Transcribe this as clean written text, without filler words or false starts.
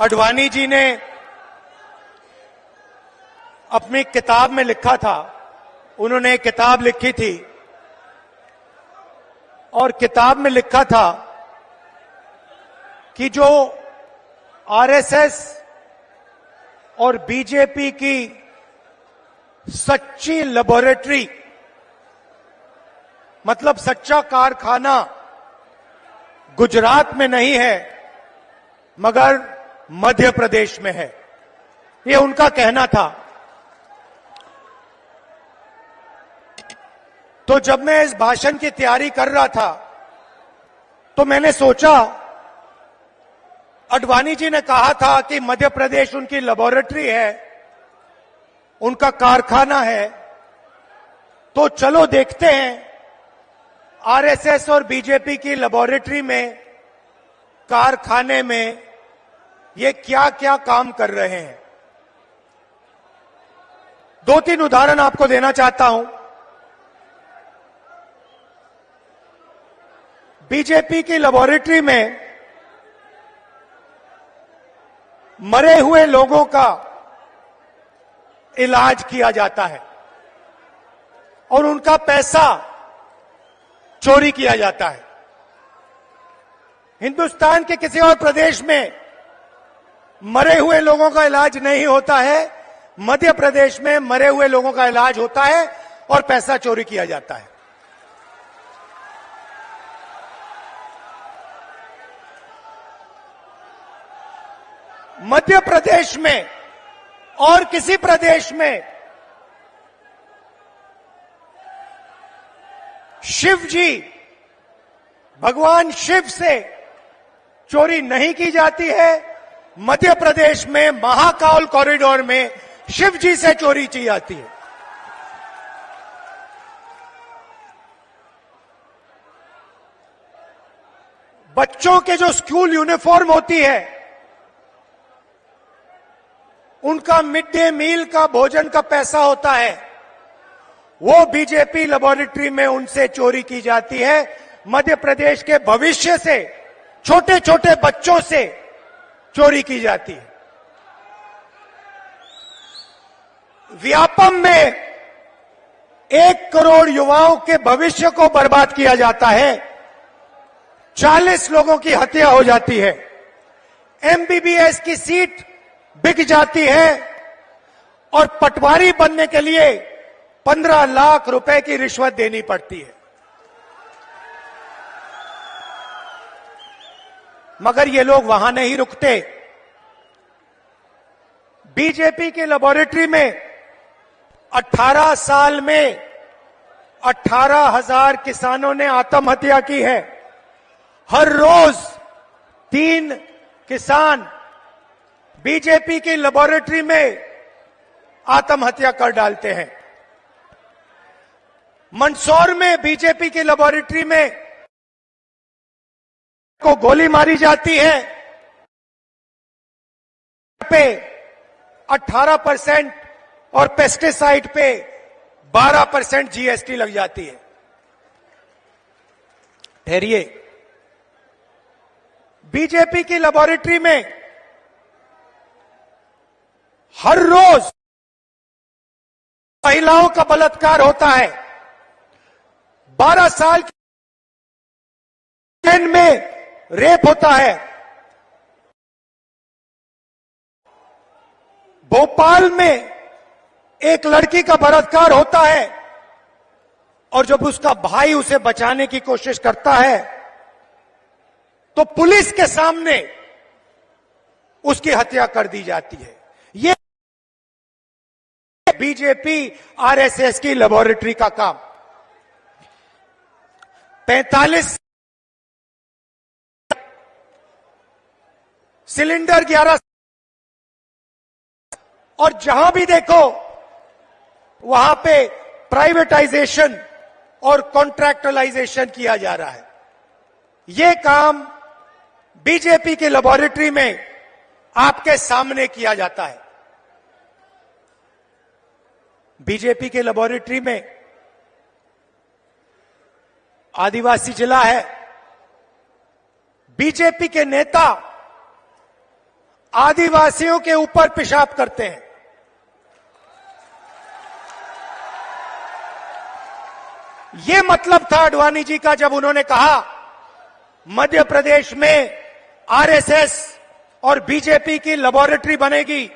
आडवाणी जी ने अपनी किताब में लिखा था, उन्होंने एक किताब लिखी थी और किताब में लिखा था कि जो आरएसएस और बीजेपी की सच्ची लेबोरेटरी, मतलब सच्चा कारखाना गुजरात में नहीं है मगर मध्य प्रदेश में है, ये उनका कहना था। तो जब मैं इस भाषण की तैयारी कर रहा था तो मैंने सोचा, आडवाणी जी ने कहा था कि मध्य प्रदेश उनकी लेबोरेटरी है, उनका कारखाना है, तो चलो देखते हैं आरएसएस और बीजेपी की लेबोरेटरी में, कारखाने में ये क्या क्या काम कर रहे हैं। दो तीन उदाहरण आपको देना चाहता हूं। बीजेपी की लेबोरेटरी में मरे हुए लोगों का इलाज किया जाता है और उनका पैसा चोरी किया जाता है। हिंदुस्तान के किसी और प्रदेश में मरे हुए लोगों का इलाज नहीं होता है, मध्य प्रदेश में मरे हुए लोगों का इलाज होता है और पैसा चोरी किया जाता है। मध्य प्रदेश में और किसी प्रदेश में शिव जी, भगवान शिव से चोरी नहीं की जाती है। मध्य प्रदेश में महाकाल कॉरिडोर में शिव जी से चोरी की जाती है। बच्चों के जो स्कूल यूनिफॉर्म होती है, उनका मिड डे मील का भोजन का पैसा होता है, वो बीजेपी लेबोरेटरी में उनसे चोरी की जाती है। मध्य प्रदेश के भविष्य से, छोटे छोटे बच्चों से चोरी की जाती है। व्यापम में 1 करोड़ युवाओं के भविष्य को बर्बाद किया जाता है, 40 लोगों की हत्या हो जाती है, एमबीबीएस की सीट बिक जाती है और पटवारी बनने के लिए 15 लाख रुपए की रिश्वत देनी पड़ती है। मगर ये लोग वहां नहीं रुकते। बीजेपी की लेबोरेटरी में 18 साल में 18,000 किसानों ने आत्महत्या की है। हर रोज 3 किसान बीजेपी की लेबोरेटरी में आत्महत्या कर डालते हैं। मंदसौर में बीजेपी की लेबोरेटरी में को गोली मारी जाती है, पे 18% और पेस्टिसाइड पे 12% जीएसटी लग जाती है। ठहरिए, बीजेपी की लेबोरेटरी में हर रोज महिलाओं का बलात्कार होता है। 12 साल की में रेप होता है। भोपाल में एक लड़की का बलात्कार होता है और जब उसका भाई उसे बचाने की कोशिश करता है तो पुलिस के सामने उसकी हत्या कर दी जाती है। ये बीजेपी आरएसएस की लेबोरेटरी का काम। 45 सिलेंडर 11, और जहां भी देखो वहां पे प्राइवेटाइजेशन और कॉन्ट्रैक्टलाइजेशन किया जा रहा है। ये काम बीजेपी की लेबोरेटरी में आपके सामने किया जाता है। बीजेपी के लेबोरेटरी में आदिवासी जिला है, बीजेपी के नेता आदिवासियों के ऊपर पेशाब करते हैं। ये मतलब था आडवाणी जी का जब उन्होंने कहा मध्य प्रदेश में आरएसएस और बीजेपी की लेबोरेटरी बनेगी।